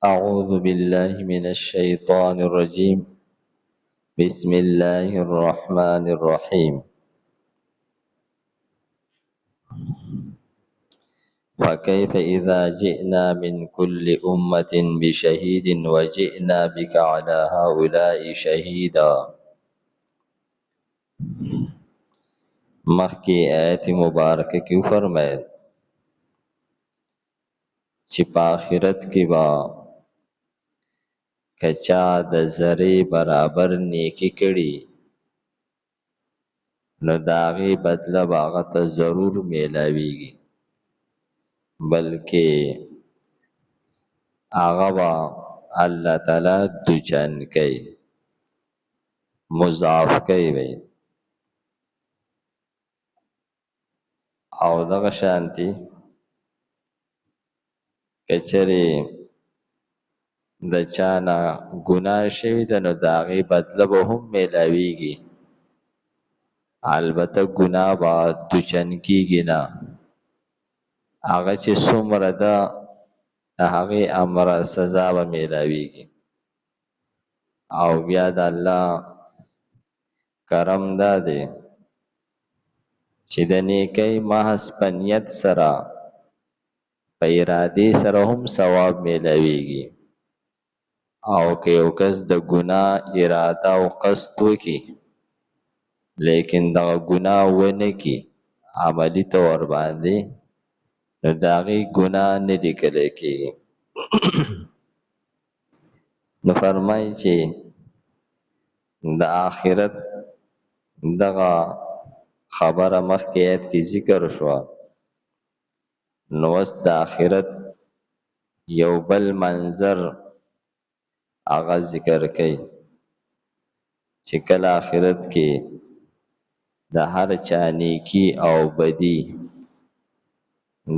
أعوذ بالله من الشيطان الرجيم. بسم الله الرحمن الرحيم. فكيف إذا جئنا من كل أمة بشهيد وجئنا بك على هؤلاء شهيدا. مخکی آیت مبارکه کی فرمائے چې په آخرت کې با کچا د ذره برابر نیکی کړي نو داغي بدله باغه ته ضرور میلاویږي، بلکې هغه با الله تعالی دوچن کوي، مضاعف کوي وي. او دغه شانتي کچره د چانا ګناه شوی د نو داغي بدله به هم میلاویږي، البته ګناه با دوچن کیږي نه، هغه چې څومره ده هغه امر سزا به میلاویږي. او بیا د الله کرم دا دی چې د نیکی محض په نیت سره په ارادې سره هم ثواب میلاویږي، او که یو کس د ګناه اراده او قصد وکړي لیکن دغه ګناه ونه کړي عملی طور باندې، نو د هغې ګناه نه لیکلی کېږي. نو فرمایي چې د آخرت دغه خبره مخکې آیت کې ذکر شوه، نو اوس د آخرت یو بل منظر هغه ذکر کوي چې کله آخرت کې د هر چا نیکی او بدی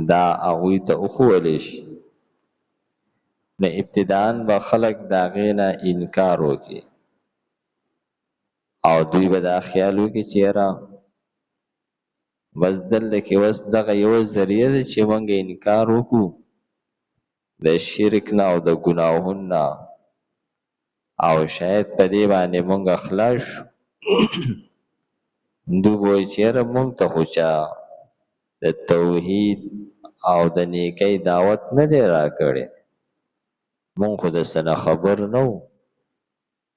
دا هغوی ته وښودلی شي، نو ابتداءً به خلک د هغې نه انکار وکړي او دوی به دا خیال وکړي چې یاره بس دلته کې اوس دغه یو ذریعه ده چې موږ انکار وکړو د شرک نه او د ګناهونو نه، او شاید په دې باندې موږ خلاص شو. دوی به وایي چې یاره موږ ته خو چا د توحید او د نیکۍ دعوت نه دی راکړی، موږ خو د څه نه خبر نه وو،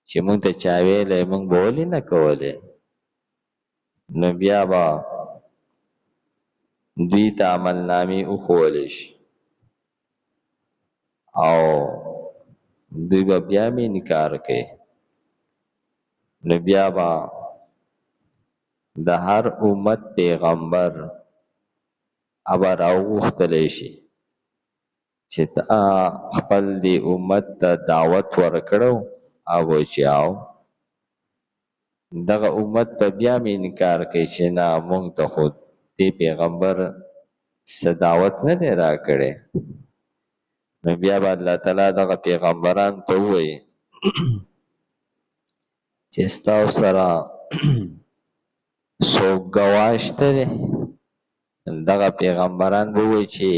چې موږ ته چا ویلی موږ به ولې نه کولی. نو بیا به دوی ته عملنامې وښودلی شي او دوی به بیا هم انکار کوي. نو بیا به د هر امت پیغمبر ابه راوغوښتلی شي چې تا خپل دې امت ته دعوت ورکړو، او وایي چې او دغه امت به بیا هم انکار کوي چې نه موږ ته خو دې پیغمبر څه دعوت نه دی راکړی. نو بیا به الله تعالی دغه پیغمبرانو ته ووایي چې ستاسو سره څوک ګواه شته دی؟ دغه پیغمبران به ووایي چې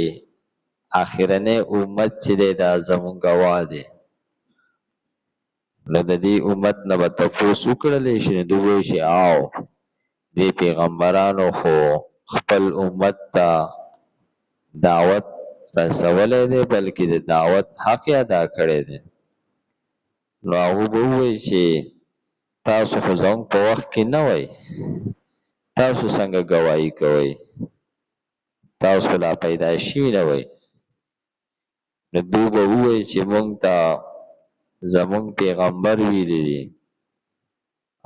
اخرنی امت چې دی دا زموږ ګواه دی. نو د دې امت نه به تپوس وکړلی شي، نو دوی وایي چې او دې پیغمبرانو خو خپل امت ته دعوت رسولی دی، بلکې د دعوت حق یې ادا کړی دی. نو هغوی به ووایي چې تاسو خو زموږ په وخت کې نه وئ، تاسو څنګه ګواهي کوئ، تاسو خو لا پیدا شوي نه وئ. نو دوی به ووایي چې موږ ته زموږ پیغمبر ویلي دي،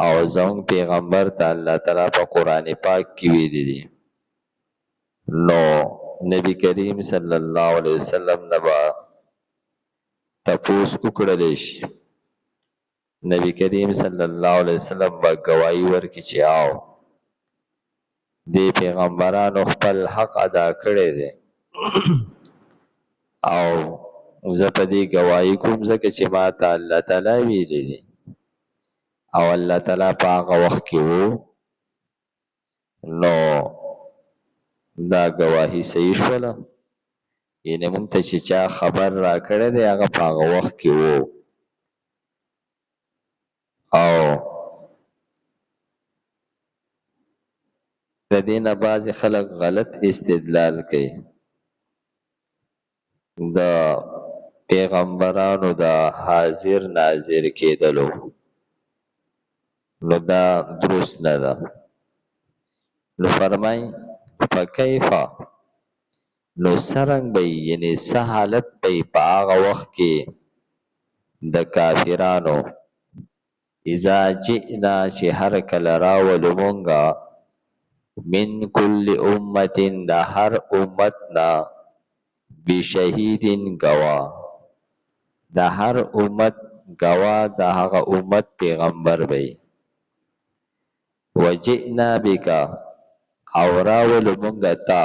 او زموږ پیغمبر ته الله تعالی په قرآن پاک کې ویلي دي. نو نبی کریم صلی الله علیه وسلم نه به تپوس وکړلی شي، نبی کریم صلی الله علیه وسلم به ګواهي ورکړي چې او دې پیغمبرانو خپل حق ادا کړی دی، او زه په دې ګواهي کوم ځکه چې ما ته الله تعالی ویلي دي، او الله تعالی په هغه وخت کې و. نو دا ګواهي صحیح شوله، یعنې موږ ته چې چا خبر راکړی دی هغه په هغه وخت کې و. او د دې نه بعضې خلک غلط استدلال کوي د پیغمبرانو د حاضر ناظر کېدلو، نو دا درست نه ده. نو فرمای فکیفه، نو څرنګ به یعنې څه حالت به په هغه وخت کې د کافرانو اذا جئنا چې هر کله راولو مونږه من کل امت د هر امت نه بشهید گوا، د هر امت گوا د هغه امت پیغمبر وي. وجئنا بک او راولو مونږه تا،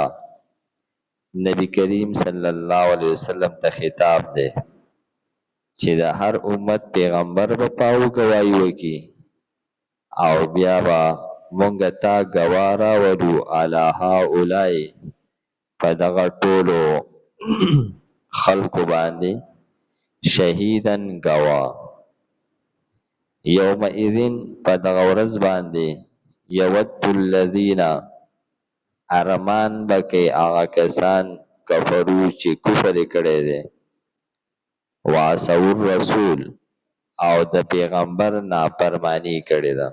نبی کریم صلی الله علیه وسلم ته خطاب دی چې د هر امت پیغمبر به پاو گواهی وکي او بیا به مونږه تا گواه راولو علی هؤلاء په دغه ټولو خلکو باندې شهیدن گواه. یومئذ په دغه ورځ باندې یود الذین ارمان به کوي هغه کسان کفرو چې کفر یې کړی دی وعصوا الرسول او د پیغمبر نافرمانی کړې ده.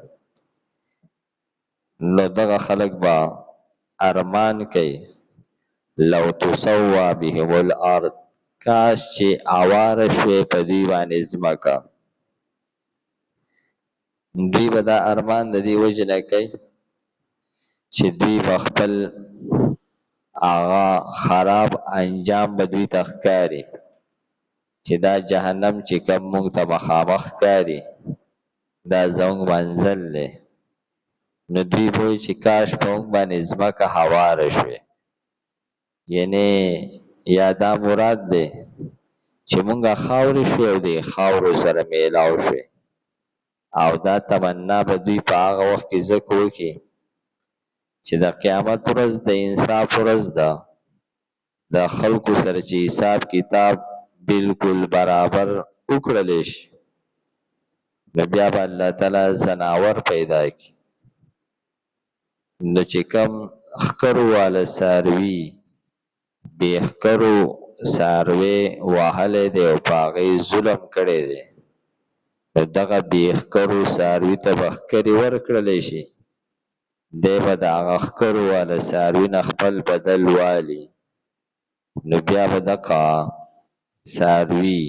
نو دغه خلک به ارمان کوي لو تسوا بهم الارض، کاش چې اواره شوې په دوی باندې ځمکه. دوی به دا ارمان د دې وجې نه کوي چې دوی به خپل هغه خراب انجام به دوی ته ښکاري چې دا جهنم چې کوم موږ ته مخامخ ښکاري دا زموږ منزل دی. نو دوی به وایي چې کاش په موږ باندې ځمکه هواره شوې، یعنې یا دا مراد دی چې مونږه خاورې شوې او د خاورو سره میلاو شوې. او دا تمنا به دوی په هغه وخت کې ځکه وکړي چې د قیامت ورځ د انصاف ورځ ده، د خلکو سره چې حساب کتاب بالکل برابر وکړلی شي. نو بیا به الله تعالی ځناور پیدا کړي، نو چې کوم ښکرو والا څاروي بې ښکرو څاروی وهلی دی او په هغې ظلم کړی دی، نو دغه بې ښکرو څاروي ته به ښکرې ورکړلی شي، دی به د هغه ښکرو والا څاروي نه خپل بدل والي. نو بیا به دغه څاروي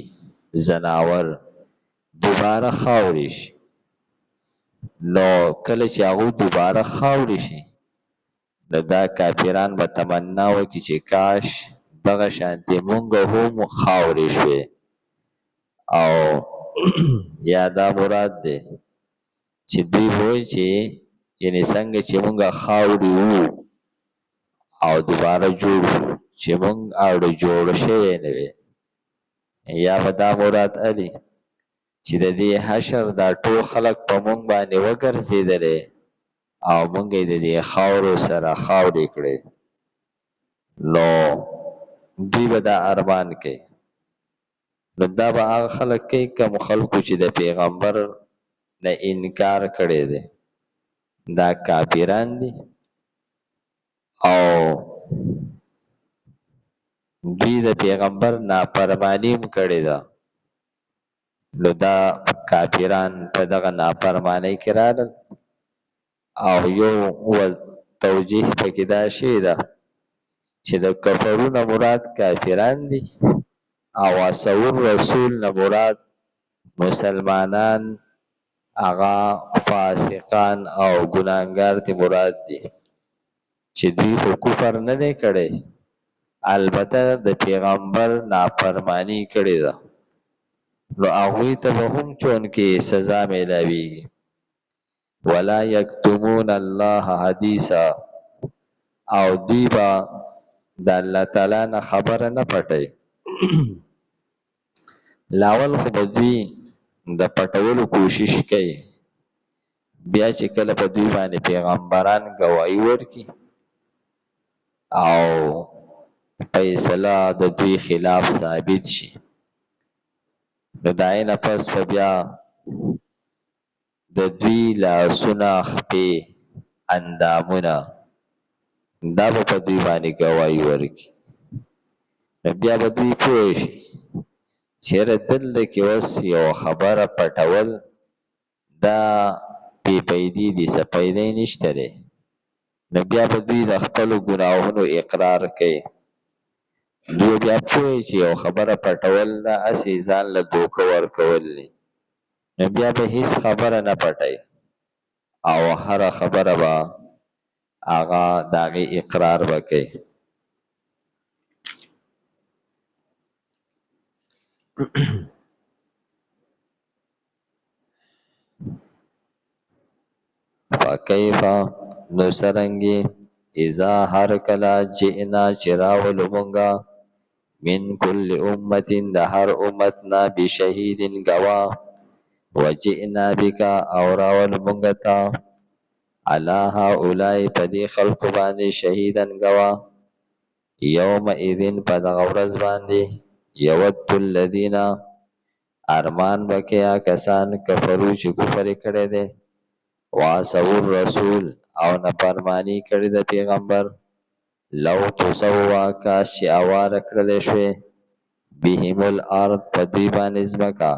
ځناور دوباره خاورې شي. نو کله چې هغوی دوباره خاورې شي نو دا کافران به تمنا وکړي چې کاش دغه شانتې مونږ هم خاورې شوې. او یا دا مراد دی چې دوی وایي چې یعنې څنګه چې مونږ خاورې وو او دوباره جوړ شو چې مونږ اړو جوړ شوی نه وي. یا به دا مراد الي چې د دې حشر دا ټول خلک په مونږ باندې وګرځېدلی او مونږ یې د دې خاورو سره خاورې کړې. نو دوی به دا ارمان کوي. نو دا به هغه خلک کوي کوم خلکو چې د پیغمبر نه انکار کړی دی، دا کافران دي او دوی د پیغمبر نافرماني هم کړې ده. نو دا کافران په دغه نافرمانۍ کې راغلل او یو توجیه پکې دا شی ده چې د کفرو نه مراد کافران دي او عصوا الرسول نه مراد مسلمانان هغه فاسقان او ګناهګار ته مراد دي چې دوی خو کفر نه دی کړی، البته د پیغمبر نافرمانی کړې ده. نو هغوی ته به هم چونکې سزا میلاویږي. ولا یکتمون الله حدیثا، او دوی به د الله تعالی نه خبره نه پټوي. لاول خو به دوی د پټولو کوشش کوي، بیا چې کله په دوی باندې پیغمبران ګواهی ورکړي او فیصله د دوی خلاف ثابت شي، نو د هغې نه پس به بیا د دوی لاسونه، خپې، اندامونه دا به په دوی باندې ګواهي ورکړي. نو بیا به دوی پوه شي چېرې دلته کې اوس یو خبره پټول دا بې فایدې دي، څه فایده یې نشته دی. نو بیا به دوی د خپلو ګناهونو اقرار کوي. دوی بیا پوه چې یو خبره پټول دا هسې ځان له دوکه ورکول دي. نو بیا به هیڅ خبره نه پټوي او هره خبره به هغه د هغې اقرار به کوي. فکیف نو څرنګې اذا هر کله جئنا چې راولو مونږه من کل امت د هر امت نه بشهید ګواه وجئنا بک او راولو مونږه ته علی هؤلاء په دې خلکو باندې شهیدا ګواه. یومئذ په دغه ورځ باندې یود الذین ارمان بکیا کسان کفرو چې کفر یې کړی دی وعصوا الرسول او نافرمانی کړې د پیغمبر لو تسوا کاش چې اواره کړلی شوې بهم الارض په دوی باندې ځمکه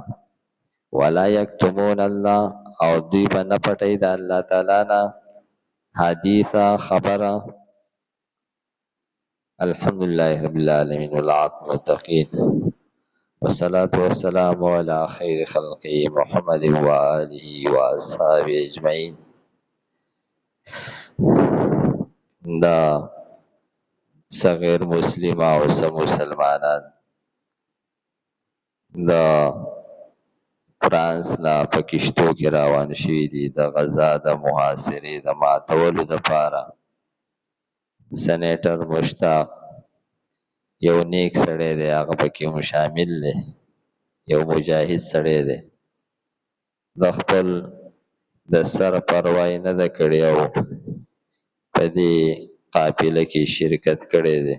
ولا یکتمون الله او دوی به نه پټوي د الله تعالی نه حدیثا خبره. الحمدلله رب العالمین والعاقبة للمتقین والصلاة والسلام على خیر خلقه محمد وآله وأصحابه اجمعین. دا صغیر مسلم او څه مسلمانان د فرانس نه په کشتو کې روان شوي دي د غزا د محاصرې د ماتولو دپاره. سنیټر مشتاق یو نیک سړی دی، هغه پکې هم شامل دی، یو مجاهد سړی دی، د خپل د سر پروا یې نه ده کړې او په دې قافله کې شرکت کړی دی.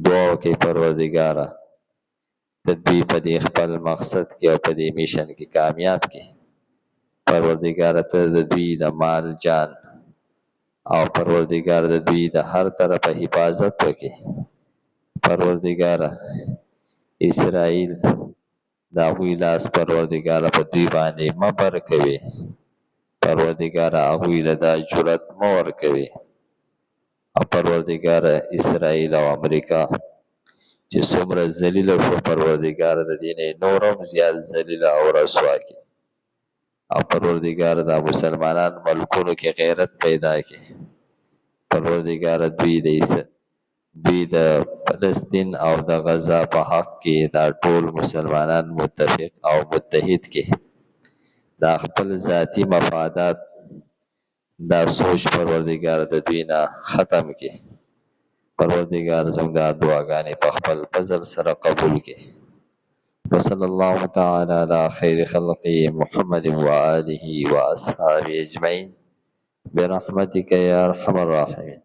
دعا وکړئ پروردګاره د دوی په دې خپل مقصد کې او په دې میشن کې کامیاب کړي. پروردګاره ته د دوی د مال جان او پروردګاره د دوی د هر طرفه حفاظت وکړي. پروردګاره اسرائیل د هغوی لاس پروردګاره په دوی باندې مه بر کوي. پروردګاره هغوی له دا جرأت مه ورکوي. او پروردګاره اسرائیل او امریکا چې څومره ذلیله شو پروردګاره د دې نه نور هم زیات ذلیله او رسوا کړي. او پروردګاره د مسلمانان ملکونو کې غیرت پیدا کړي. پروردګاره دوی د فلسطین او د غزا په حق کې دا ټول مسلمانان متفق او متحد کړي. دا خپل ذاتی مفادات دا سوچ پروردګاره د دوی نه ختم کړي. پروردګار زموږ دا دعاګانې په خپل فضل سره قبول کړي. وصلی الله تعالی علی خیر خلقه محمد وآله وأصحابه اجمعین برحمتک یا ارحم الراحمین.